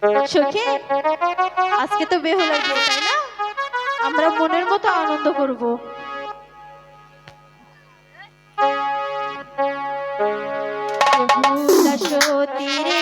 সখী, আজকে তো বেহুলার বিয়ে, তাই না? আমরা মনের মতো আনন্দ করব। বেহুলা সতীর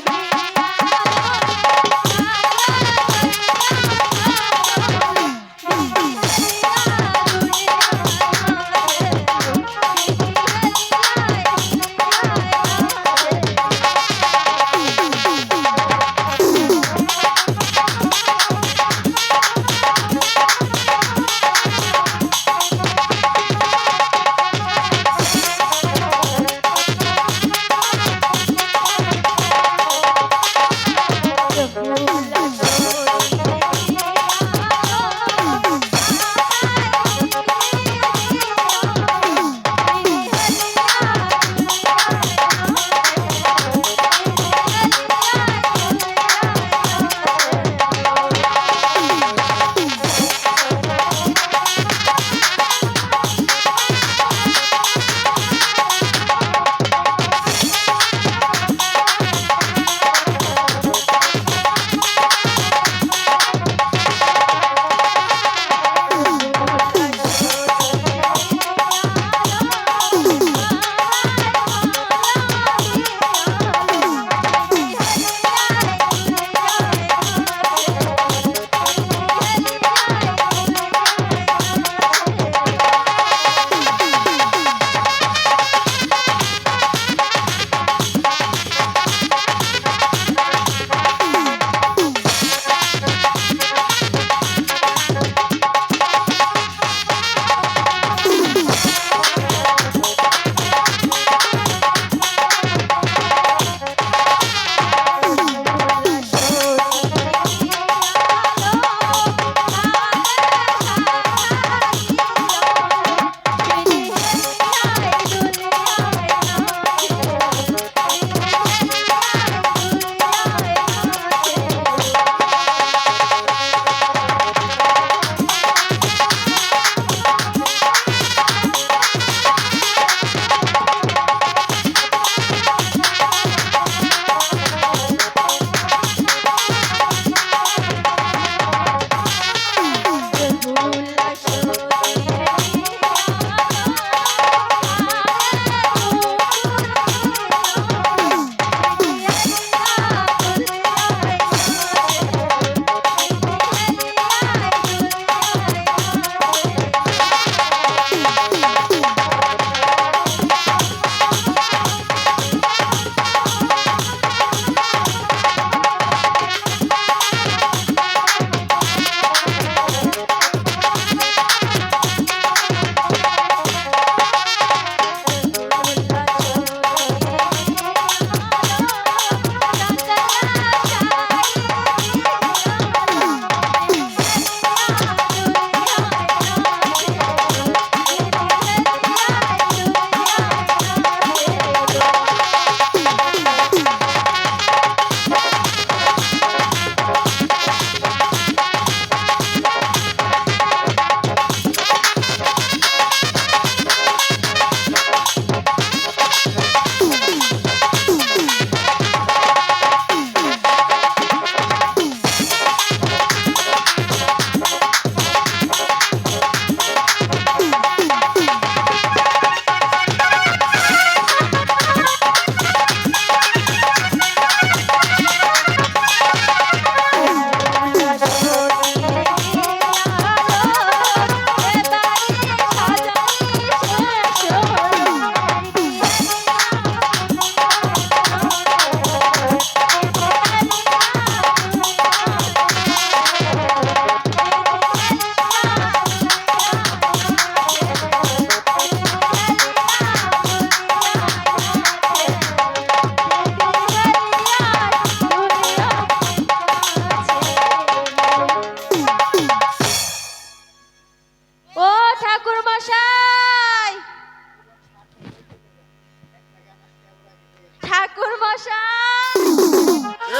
ঠাকুর মশাই,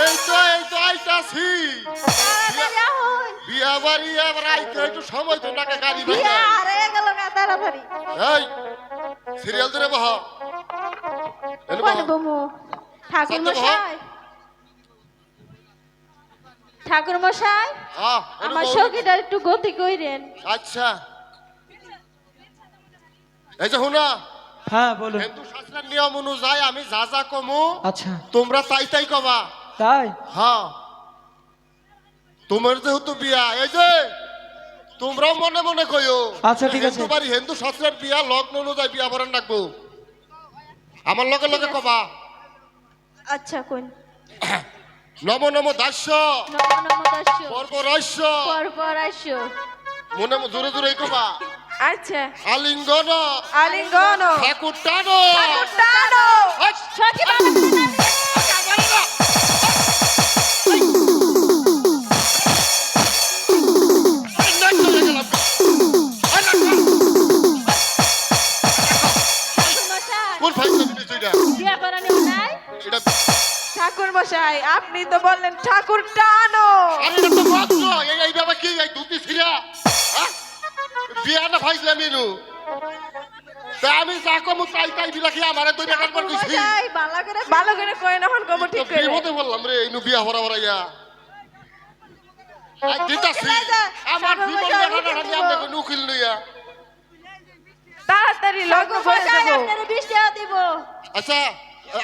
এই তো আইতাছি। তাড়াতাড়ি আহুন। বিয়া বাড়ি আবার আইতে একটু সময় তো লাগে গাড়ি ভাই। বিয়া আরে গেল গা তাড়াতাড়ি। এই সিরিয়াল ধরে বহ। এনে কোন বহ। বমু? ঠাকুর সত্য বহ। মশাই, ঠাকুর মশাই আমার সখীটা একটু গতি কইরেন। আচ্ছা এই যে হুনা হ্যাঁ বলুন। হিন্দু শাস্ত্রের নিয়ম অনুযায়ী আমি যা যা কমু আচ্ছা তোমরা তাই তাই কবা। তাই? হ্যাঁ তোমার যেহেতু বিয়া এই যে তোমরাও মনে মনে কইও। আচ্ছা, ঠিক আছে। হিন্দু বাড়ি হিন্দু শাস্ত্রের বিয়া লগ্ন অনুযায়ী বিয়া বরণ রাখবো। আমার লগে লগে কবা আচ্ছা কোন নম নম দাস্য নম নম দাস্য পরপরাস্য পরপরাস্য মনে জোরে জোরে কবা। আচ্ছা আলিঙ্গন আলিঙ্গন ঠাকুর টানো টানো সখী বাবা কোন ফাইল দিছিস এটা? বিয়া করানো নাই এটা ঠাকুর মশাই আপনি তো বললেন ঠাকুর টানো। আরে এটা তো মাত্র এই বাবা কি এই দুটি ছিলা হ্যাঁ বিয়া না ফাইজলা মেনু তা আমি যা কমু তাই তাই বিলাকি আমারে দুই টাকার পর কইছি মশাই ভালো করে কই নখন কব ঠিক করে। বিপদে বললাম রে ইনু বিয়া হরা হরাইয়া আই দিতাছি আমার জীবন দেখাটা খালি আমরা কোন উকিল লইয়া। তাড়াতাড়ি লগ্ন করে মশাই দেব। আপনারে 20 টাকা দিব। আচ্ছা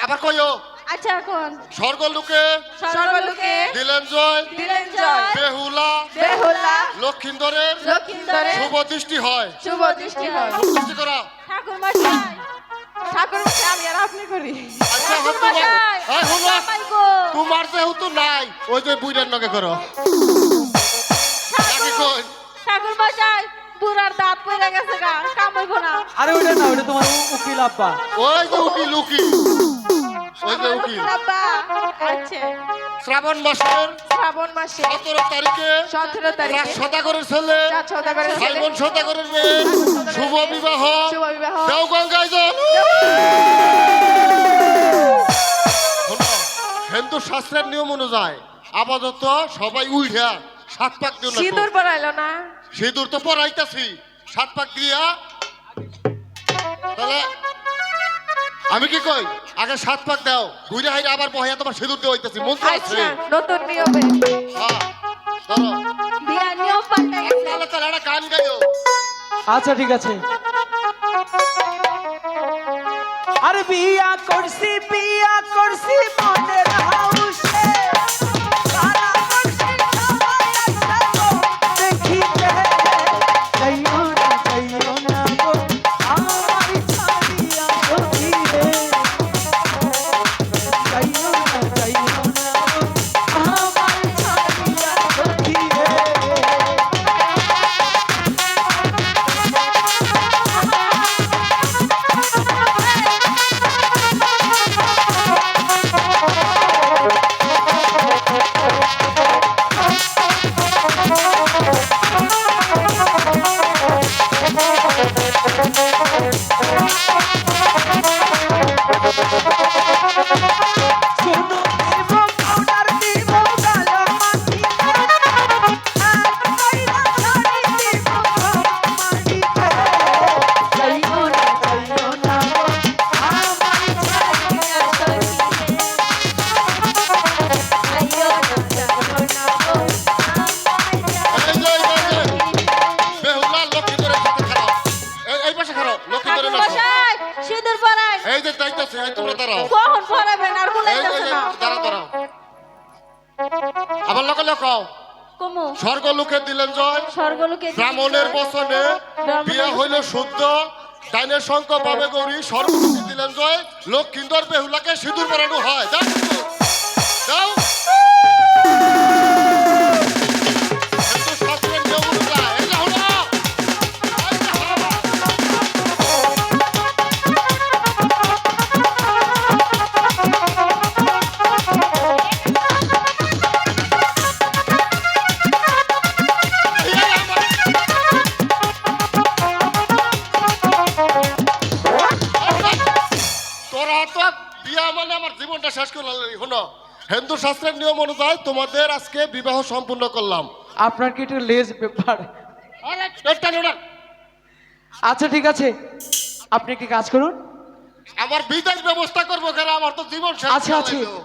আবার কইও আচ্ছা কোন স্বর্গ লোকে সর্বলোকে দিলেন জয় দিলেন জয় বেহুলা বেহুলা লক্ষিন্দরের লক্ষিন্দরের শুভ দৃষ্টি হয়। শুভ দৃষ্টি হয়। দৃষ্টি করা ঠাকুর মশাই ঠাকুর মশাই আমি আর আপনি করি। আচ্ছা ঠাকুর তোমার মশাই এই হলো জামাই গো তোমার যেহেতু নাই ওই যে বুইরার নগে করো নাকি কই ঠাকুর মশাই বুড়ার দাঁত পড়ে গেছে গা কাম হইব না। আরে ওটা না, ওটা তোমার উকিল আব্বা। ওই যে উকিল উকিল ওই যে উকিল বাবা আচ্ছা শ্রাবণ মাসের শ্রাবণ মাসে 17 তারিখে 17 তারিখে রাজ সদাগরের ছেলে রাজ সদাগরের ছেলে সাইমন সদাগরের মেয়ে শুভ বিবাহ শুভ বিবাহ দেওগঙ্গায় যান। শোনো, হিন্দু শাস্ত্রের নিয়ম অনুযায়ী আপাতত সবাই উইঠা 7 পাক দিও না। সিঁদুর পরাইলো না। সিঁদুর তো পরাইতাছি 7 পাক দিয়া তাহলে আমি কি কই আগে 7 পাক দাও ঘুরে হাইরে আবার বহাইয়া তোমার সিঁদুর দিয়ে হইতাছি মন্ত্র আছে। আচ্ছা নতুন নিয়মে হ্যাঁ ধরো বিয়া নিয়ম পাল্টে গেছে। তাহলে তাহলে একটা গান গাইও। আচ্ছা ঠিক আছে। আরে বিয়া করছি মনের হাউসে, সারা করছি সবাই একসাথে দেখিতে। যাইও না গো আমার ছাড়িয়া সখিরে। যাইও না গো আমার ছাড়িয়া সখিরে। শোনো দেব পাউডার দিব কালো মাটি, আর কইরা ধরি দিব মাটিতে। যাইও না গো আমার ছাড়িয়া সখিরে। যাইও না গো আমার এই যে বেহুলা লক্ষিন্দরের সাথে খারাপ এই পাশে খারাপ লক্ষিন্দরের ঠাকুর নাচো। মশাই সিঁদুর পরাই এই যে যাইতাছে এই তোমরা দাঁড়াও কখন পরাবেন আর এই বলাইতেছে এই না। দাঁড়াও দাঁড়াও আবার লগে লগাও কমু স্বর্গ লোকে দিলেন জয় স্বর্গলোকে ব্রাহ্মণের বচনে বিয়া হইল শুদ্ধ ডাইনের শঙ্খ বামে গৌরী স্বর্গলোকে দিলেন জয় লক্ষিন্দর বেহুলাকে সিঁদুর পরানো হয় যাও কিন্তু, যাও হিন্দু শাস্ত্রের নিয়ম অনুযায়ী এই যে হলো, এই যে হলো। তোরা তো বিয়া মানে আমার জীবনটা শেষ করে শোনো হিন্দু শাস্ত্রের নিয়ম অনুযায়ী তোমাদের আজকে বিবাহ সম্পূর্ণ করলাম। আপনার কি একটু লেজ ব্যাপার? আরে, এটা না, আচ্ছা ঠিক আছে, আপনি একটি কাজ করুন। আমার বিদায় ব্যবস্থা করবো কেন আমার তো জীবন শেষ আচ্ছা করে আছে, দিলো।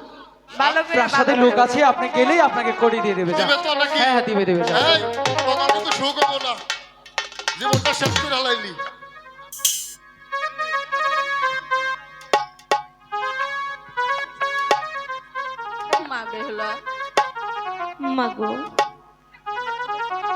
ভালো করে প্রাসাদে ভালো লোক করে। আছে, আপনি গেলেই আপনাকে করে দিয়ে দেবে যান। দিবে তো নাকি? হ্যাঁ হ্যাঁ দিবে দিবে যান। এই তোমার কিন্তু সুখ হবো না, জীবনটা শেষ করে হালাইলি। মা বেহুলা মাগো